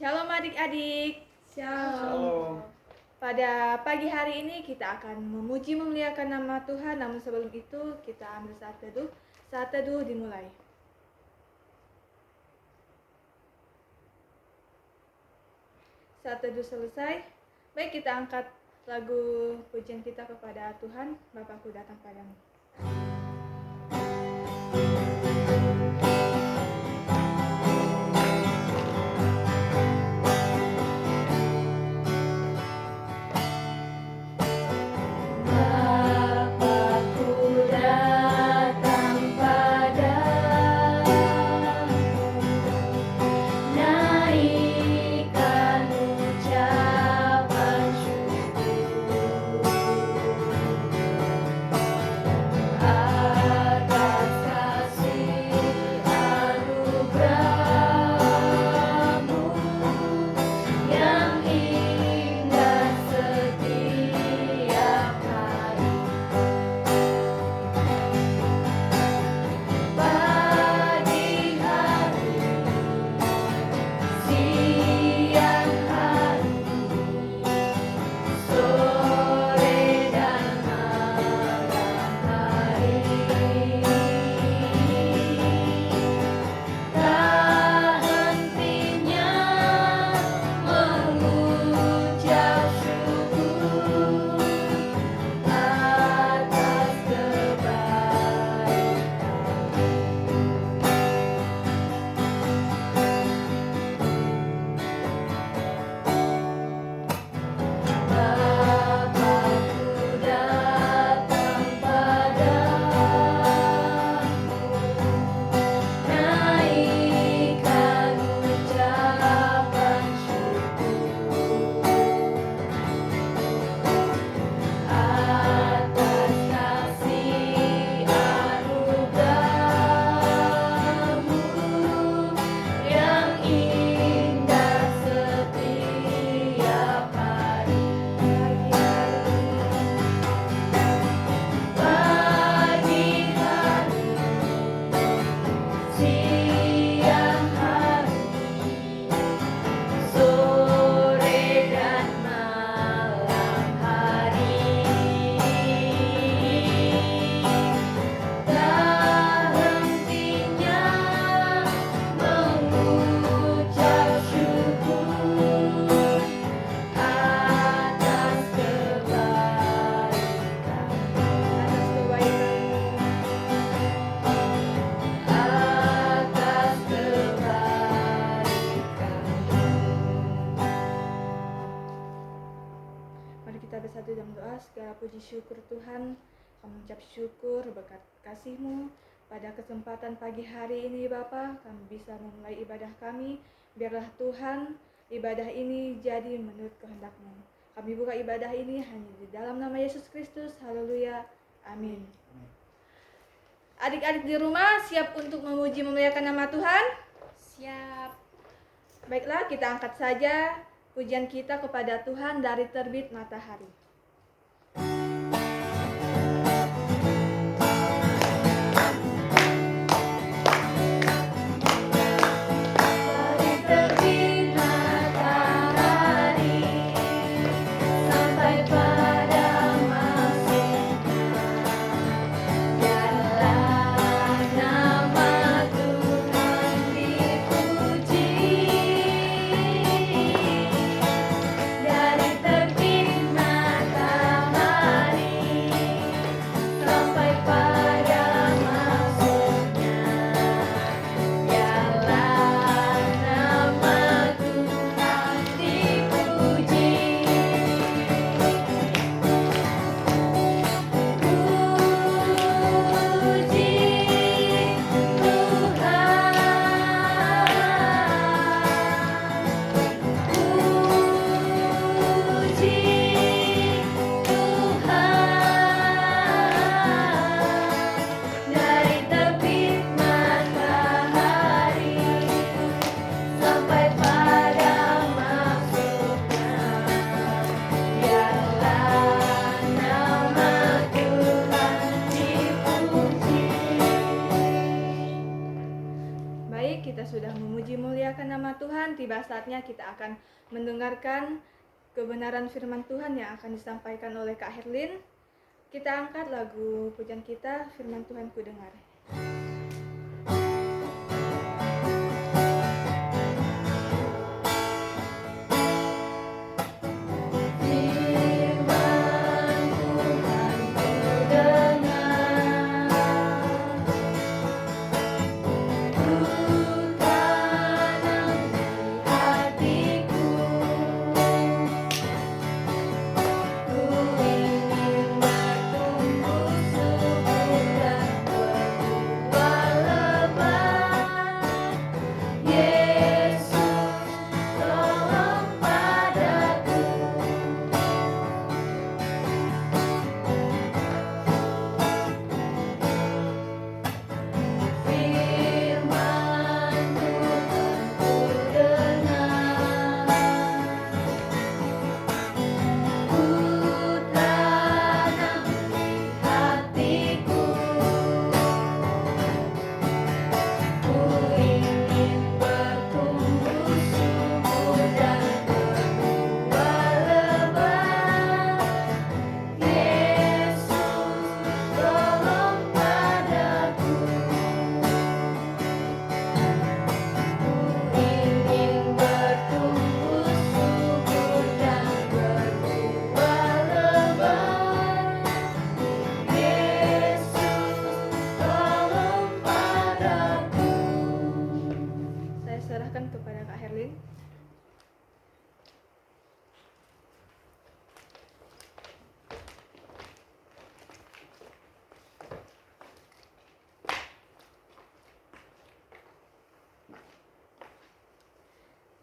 Shalom adik-adik. Shalom. Pada pagi hari ini kita akan memuji memuliakan nama Tuhan. Namun sebelum itu kita ambil saat teduh. Saat teduh dimulai. Saat teduh selesai, baik kita angkat lagu pujian kita kepada Tuhan. Bapakku datang padamu. Bersatu dalam doa, segala puji syukur Tuhan, kami mengucap syukur berkat kasih-Mu pada kesempatan pagi hari ini Bapa, kami bisa memulai ibadah kami. Biarlah Tuhan ibadah ini jadi menurut kehendak-Mu. Kami buka ibadah ini hanya di dalam nama Yesus Kristus. Haleluya, amin. Adik-adik di rumah siap untuk memuji memuliakan nama Tuhan? Siap. Baiklah, kita angkat saja pujian kita kepada Tuhan dari terbit matahari. Dari terbit tiba saatnya kita akan mendengarkan kebenaran firman Tuhan yang akan disampaikan oleh Kak Herlin. Kita angkat lagu pujian kita, Firman Tuhan Ku Dengar. Serahkan kepada Kak Herlin.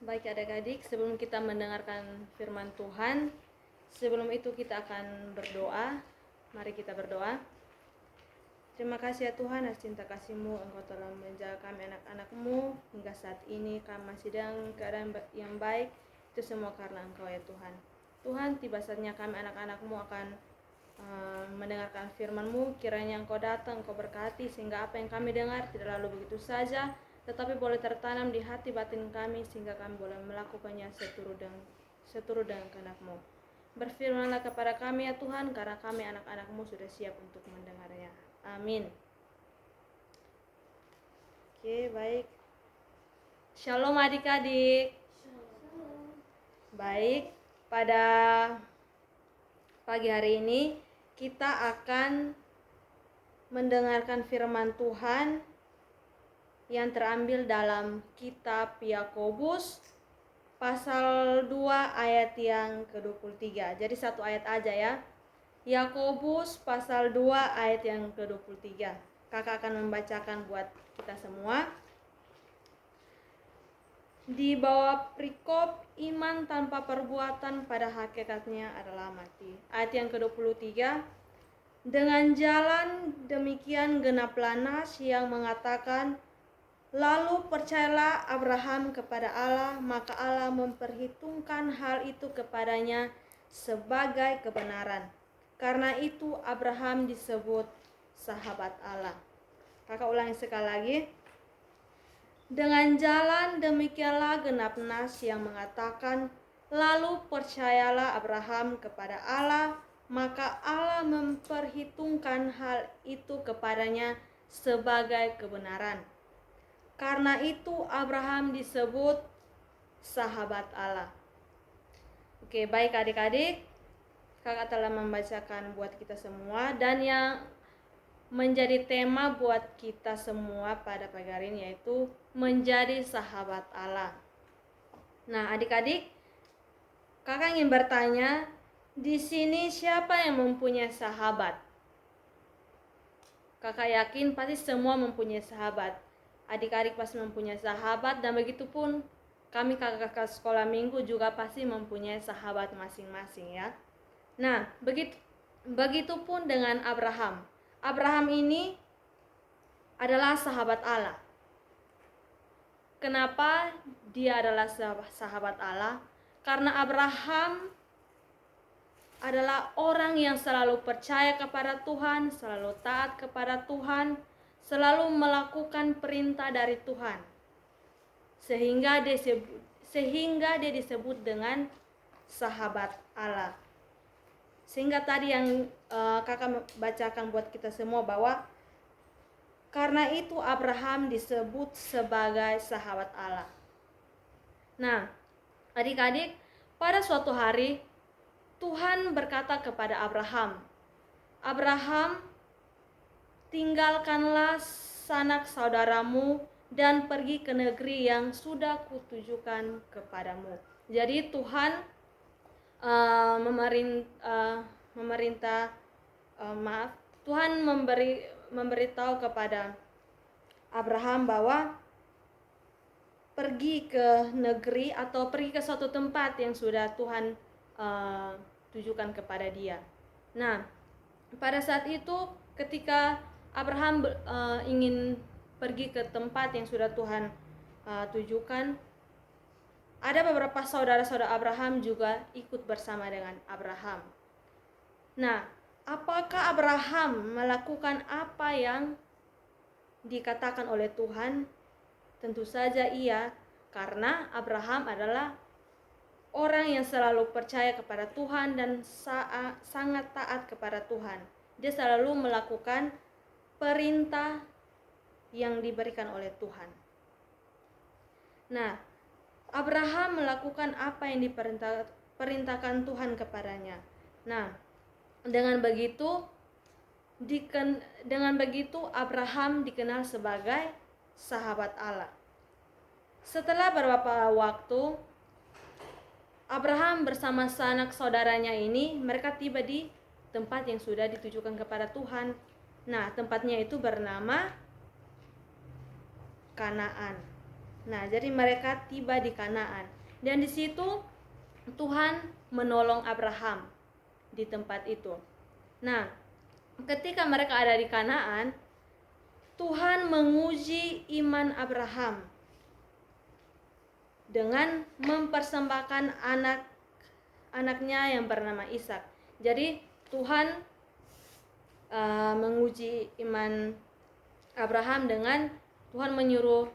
Baik adik-adik, sebelum kita mendengarkan firman Tuhan, sebelum itu kita akan berdoa. Mari kita berdoa. Terima kasih ya Tuhan atas cinta kasih-Mu, Engkau telah menjaga kami anak-anak-Mu hingga saat ini kami masih dalam keadaan yang baik. Itu semua karena Engkau ya Tuhan. Tuhan, tiba saatnya kami anak-anak-Mu akan mendengarkan firman-Mu. Kiranya Engkau datang, Engkau berkati sehingga apa yang kami dengar tidak lalu begitu saja, tetapi boleh tertanam di hati batin kami sehingga kami boleh melakukannya seturut dengan kehendak-Mu. Berfirmanlah kepada kami ya Tuhan, karena kami anak-anak-Mu sudah siap untuk mendengarnya. Amin. Oke, baik. Shalom adik-adik. Baik, pada pagi hari ini kita akan mendengarkan firman Tuhan yang terambil dalam kitab Yakobus pasal 2 ayat yang ke-23. Jadi satu ayat aja ya. Yakobus pasal 2 ayat yang ke-23. Kakak akan membacakan buat kita semua. Di bawah perikop iman tanpa perbuatan pada hakikatnya adalah mati. Ayat yang ke-23. Dengan jalan demikian genaplah nas yang mengatakan, lalu percayalah Abraham kepada Allah, maka Allah memperhitungkan hal itu kepadanya sebagai kebenaran. Karena itu Abraham disebut sahabat Allah. Kakak ulangi sekali lagi. Dengan jalan demikianlah genap nas yang mengatakan, lalu percayalah Abraham kepada Allah, maka Allah memperhitungkan hal itu kepadanya sebagai kebenaran. Karena itu Abraham disebut sahabat Allah. Oke, baik adik-adik. Kakak telah membacakan buat kita semua, dan yang menjadi tema buat kita semua pada pagi hari ini yaitu menjadi sahabat Allah. Nah, adik-adik, kakak ingin bertanya, di sini siapa yang mempunyai sahabat? Kakak yakin pasti semua mempunyai sahabat. Adik-adik pasti mempunyai sahabat, dan begitupun kami kakak-kakak sekolah minggu juga pasti mempunyai sahabat masing-masing ya. Nah, begitupun dengan Abraham. Abraham ini adalah sahabat Allah. Kenapa dia adalah sahabat Allah? Karena Abraham adalah orang yang selalu percaya kepada Tuhan, selalu taat kepada Tuhan, selalu melakukan perintah dari Tuhan. sehingga dia disebut dengan sahabat Allah. Sehingga tadi yang kakak bacakan buat kita semua bahwa karena itu Abraham disebut sebagai sahabat Allah. Nah, adik-adik, pada suatu hari Tuhan berkata kepada Abraham, "Abraham, tinggalkanlah sanak saudaramu dan pergi ke negeri yang sudah kutujukan kepadamu." Jadi Tuhan Tuhan memberitahu kepada Abraham bahwa pergi ke negeri atau pergi ke suatu tempat yang sudah Tuhan tujukan kepada dia. Nah, pada saat itu ketika Abraham ingin pergi ke tempat yang sudah Tuhan tujukan, ada beberapa saudara-saudara Abraham juga ikut bersama dengan Abraham. Nah, apakah Abraham melakukan apa yang dikatakan oleh Tuhan? Tentu saja iya, karena Abraham adalah orang yang selalu percaya kepada Tuhan dan sangat taat kepada Tuhan. Dia selalu melakukan perintah yang diberikan oleh Tuhan. Nah, Abraham melakukan apa yang diperintahkan Tuhan kepadanya. Nah, dengan begitu Abraham dikenal sebagai sahabat Allah. Setelah beberapa waktu, Abraham bersama sanak saudaranya ini, mereka tiba di tempat yang sudah ditujukan kepada Tuhan. Nah, tempatnya itu bernama Kanaan. Nah, jadi mereka tiba di Kanaan. Dan di situ Tuhan menolong Abraham di tempat itu. Nah, ketika mereka ada di Kanaan, Tuhan menguji iman Abraham dengan mempersembahkan anaknya yang bernama Ishak. Jadi Tuhan menguji iman Abraham dengan Tuhan menyuruh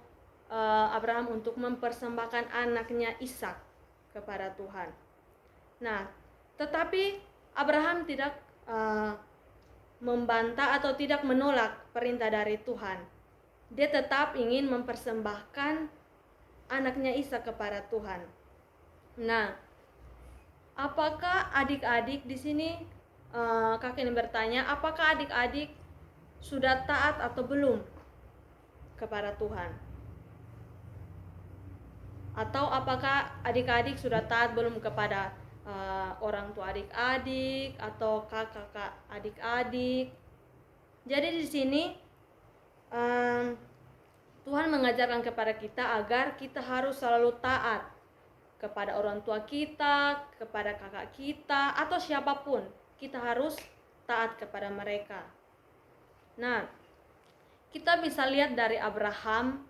Abraham untuk mempersembahkan anaknya Ishak kepada Tuhan. Nah, tetapi Abraham tidak membantah atau tidak menolak perintah dari Tuhan. Dia tetap ingin mempersembahkan anaknya Ishak kepada Tuhan. Nah, apakah adik-adik di sini kakak ini bertanya, apakah adik-adik sudah taat atau belum kepada Tuhan? Atau apakah adik-adik sudah taat belum kepada orang tua adik-adik atau kakak adik-adik? Jadi di sini Tuhan mengajarkan kepada kita agar kita harus selalu taat kepada orang tua kita, kepada kakak kita, atau siapapun. Kita harus taat kepada mereka. Nah, kita bisa lihat dari Abraham,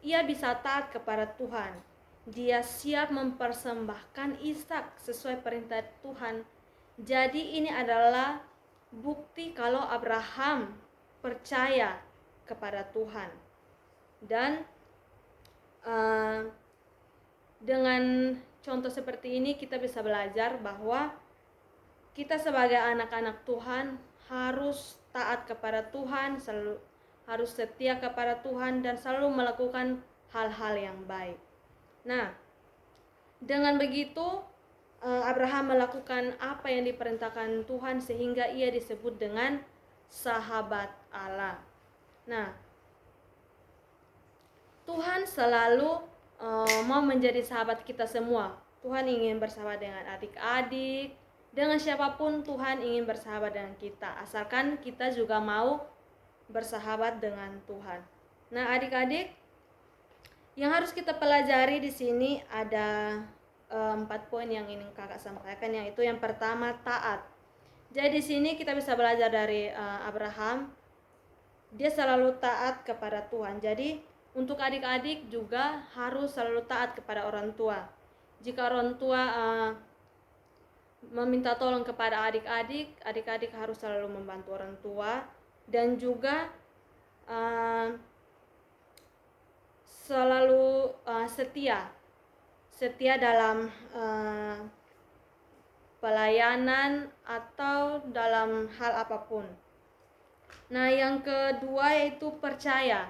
ia bisa taat kepada Tuhan. Dia siap mempersembahkan Ishak sesuai perintah Tuhan. Jadi ini adalah bukti kalau Abraham percaya kepada Tuhan. Dan dengan contoh seperti ini kita bisa belajar bahwa kita sebagai anak-anak Tuhan harus taat kepada Tuhan, selalu harus setia kepada Tuhan dan selalu melakukan hal-hal yang baik. Nah, dengan begitu Abraham melakukan apa yang diperintahkan Tuhan sehingga ia disebut dengan sahabat Allah. Nah, Tuhan selalu mau menjadi sahabat kita semua. Tuhan ingin bersahabat dengan adik-adik, dengan siapapun Tuhan ingin bersahabat dengan kita, asalkan kita juga mau bersahabat dengan Tuhan. Nah, adik-adik, yang harus kita pelajari di sini ada 4 poin yang ingin kakak sampaikan. Yang itu yang pertama, taat. Jadi di sini kita bisa belajar dari Abraham, dia selalu taat kepada Tuhan. Jadi untuk adik-adik juga harus selalu taat kepada orang tua. Jika orang tua meminta tolong kepada adik-adik, adik-adik harus selalu membantu orang tua dan juga selalu setia setia dalam pelayanan atau dalam hal apapun. Nah, yang kedua yaitu percaya.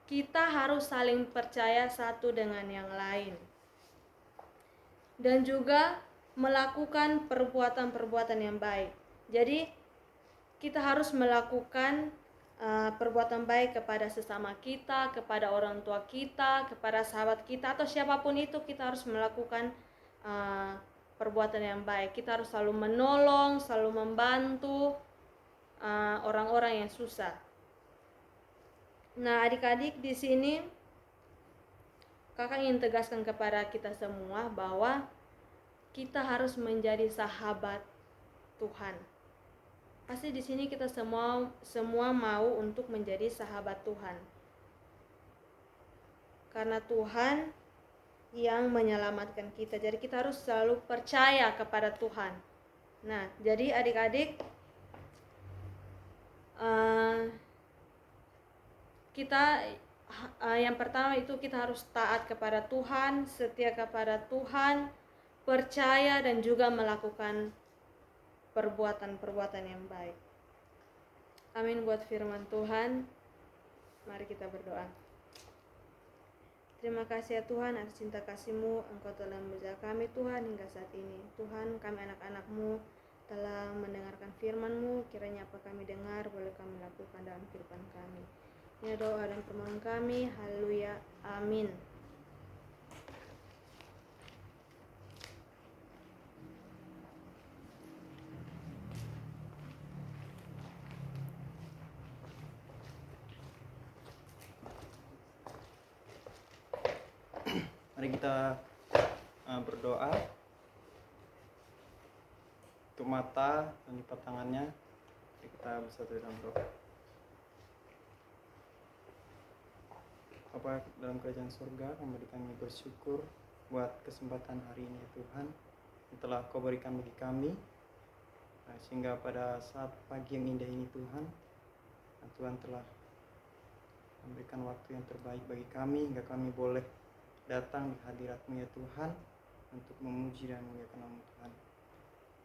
Kita harus saling percaya satu dengan yang lain. Dan juga melakukan perbuatan-perbuatan yang baik. Jadi, kita harus melakukan perbuatan baik kepada sesama kita, kepada orang tua kita, kepada sahabat kita, atau siapapun itu. Kita harus melakukan perbuatan yang baik. Kita harus selalu menolong, selalu membantu orang-orang yang susah. Nah, adik-adik, di sini kakak ingin tegaskan kepada kita semua bahwa kita harus menjadi sahabat Tuhan. Pasti di sini kita semua mau untuk menjadi sahabat Tuhan. Karena Tuhan yang menyelamatkan kita. Jadi kita harus selalu percaya kepada Tuhan. Nah, jadi adik-adik, kita yang pertama itu kita harus taat kepada Tuhan, setia kepada Tuhan, percaya dan juga melakukan perbuatan-perbuatan yang baik. Amin buat firman Tuhan. Mari kita berdoa. Terima kasih ya Tuhan atas cinta kasih-Mu, Engkau telah menjaga kami Tuhan hingga saat ini. Tuhan, kami anak-anak-Mu telah mendengarkan firman-Mu, kiranya apa kami dengar boleh kami lakukan dalam kehidupan kami. Ini doa dan permohonan kami, haleluya, amin. Mari kita berdoa. Tutup mata dan lipat tangannya. Mari kita bersatu dalam doa. Bapa dalam kerajaan surga, kami bersyukur buat kesempatan hari ini ya Tuhan yang telah Kau berikan bagi kami, sehingga pada saat pagi yang indah ini Tuhan, Tuhan telah memberikan waktu yang terbaik bagi kami hingga kami boleh datang di hadirat-Mu ya Tuhan untuk memuji dan memuliakan nama Tuhan.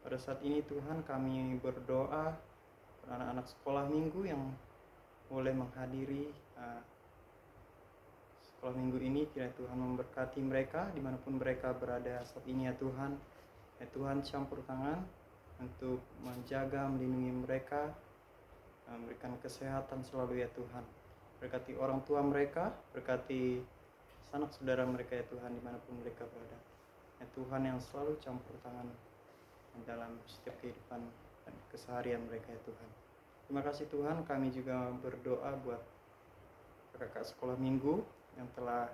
Pada saat ini Tuhan, kami berdoa pada anak-anak sekolah minggu yang boleh menghadiri sekolah minggu ini. Kiranya Tuhan memberkati mereka dimanapun mereka berada saat ini ya Tuhan. Ya Tuhan, campur tangan untuk menjaga, melindungi mereka, memberikan kesehatan selalu ya Tuhan. Berkati orang tua mereka, berkati sanak saudara mereka ya Tuhan dimanapun mereka berada. Ya Tuhan yang selalu campur tangan dalam setiap kehidupan dan keseharian mereka ya Tuhan. Terima kasih Tuhan, kami juga berdoa buat kakak sekolah minggu yang telah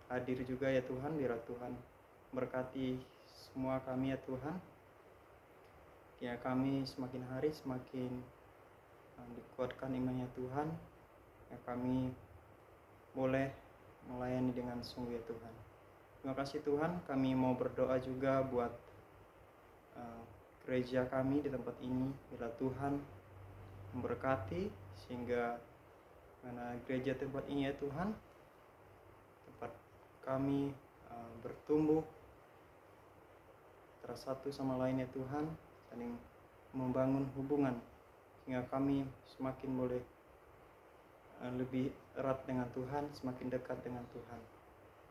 hadir juga ya Tuhan. Biar Tuhan berkati semua kami ya Tuhan. Ya kami semakin hari semakin dikuatkan imannya Tuhan. Ya kami boleh melayani dengan sungguh ya Tuhan. Terima kasih Tuhan, kami mau berdoa juga buat gereja kami di tempat ini. Bila Tuhan memberkati sehingga karena gereja tempat ini ya Tuhan, tempat kami bertumbuh antara satu sama lain ya Tuhan, saling membangun hubungan sehingga kami semakin boleh lebih erat dengan Tuhan, semakin dekat dengan Tuhan.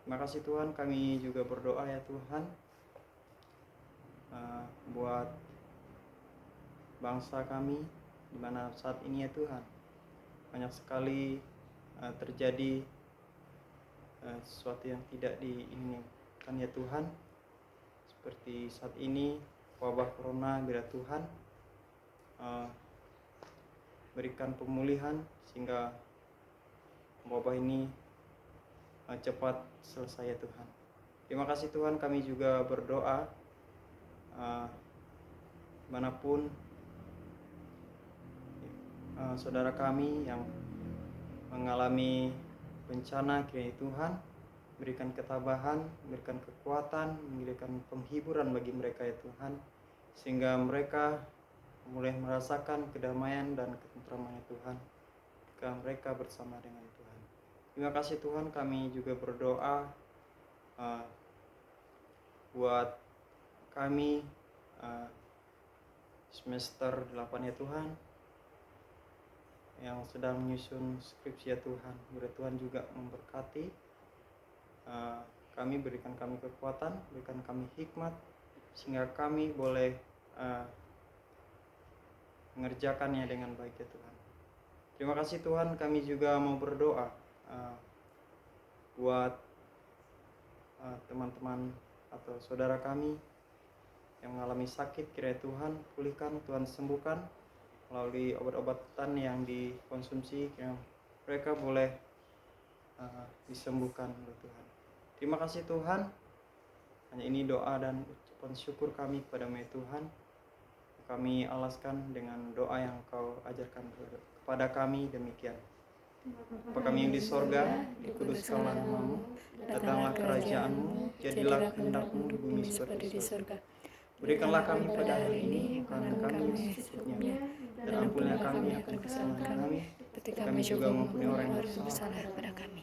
Terima kasih Tuhan, kami juga berdoa ya Tuhan buat bangsa kami di mana saat ini ya Tuhan banyak sekali terjadi sesuatu yang tidak diinginkan ya Tuhan, seperti saat ini wabah corona. Bila Tuhan berikan pemulihan sehingga wabah ini cepat selesai ya Tuhan. Terima kasih Tuhan, kami juga berdoa manapun saudara kami yang mengalami bencana, kiranya Tuhan berikan ketabahan, berikan kekuatan, memberikan penghiburan bagi mereka ya Tuhan, sehingga mereka mulai merasakan kedamaian dan ketentraman ya Tuhan ketika mereka bersama dengan Tuhan. Terima kasih Tuhan, kami juga berdoa uh, buat kami semester 8 ya Tuhan, yang sedang menyusun skripsi ya Tuhan. Biar Tuhan juga memberkati kami, berikan kami kekuatan, berikan kami hikmat, sehingga kami boleh mengerjakannya dengan baik ya Tuhan. Terima kasih Tuhan. Kami juga mau berdoa buat teman-teman atau saudara kami yang mengalami sakit. Kiranya Tuhan pulihkan, Tuhan sembuhkan melalui obat-obatan yang dikonsumsi, yang mereka boleh disembuhkan oleh Tuhan. Terima kasih Tuhan. Hanya ini doa dan ucapan syukur kami kepada-Mu ya Tuhan. Kami alaskan dengan doa yang Kau ajarkan kepada kami demikian. Bapa kami yang di sorga, dikuduskanlah nama-Mu, datanglah kerajaan-Mu, jadilah kehendak-Mu di bumi seperti di sorga. Berikanlah kami pada hari ini makanan kami secukupnya, dan ampunilah kami akan kesalahan kami, seperti kami juga mengampuni orang yang bersalah kepada kami.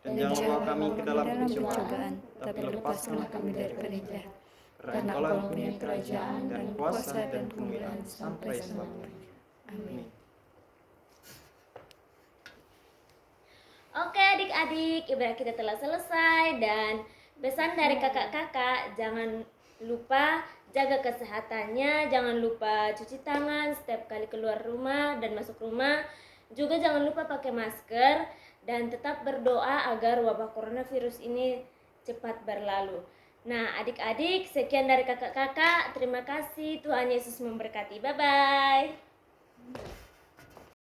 Dan jangan bawa kami ke dalam pencobaan, tapi lepaskanlah kami daripada jahat. Karena Engkau lah punya kerajaan dan kuasa dan kemuliaan sampai selamanya. Amin. Oke adik-adik, ibadah kita telah selesai, dan pesan dari kakak-kakak, jangan lupa jaga kesehatannya, jangan lupa cuci tangan setiap kali keluar rumah dan masuk rumah. Juga jangan lupa pakai masker dan tetap berdoa agar wabah coronavirus ini cepat berlalu. Nah adik-adik, sekian dari kakak-kakak. Terima kasih, Tuhan Yesus memberkati. Bye-bye.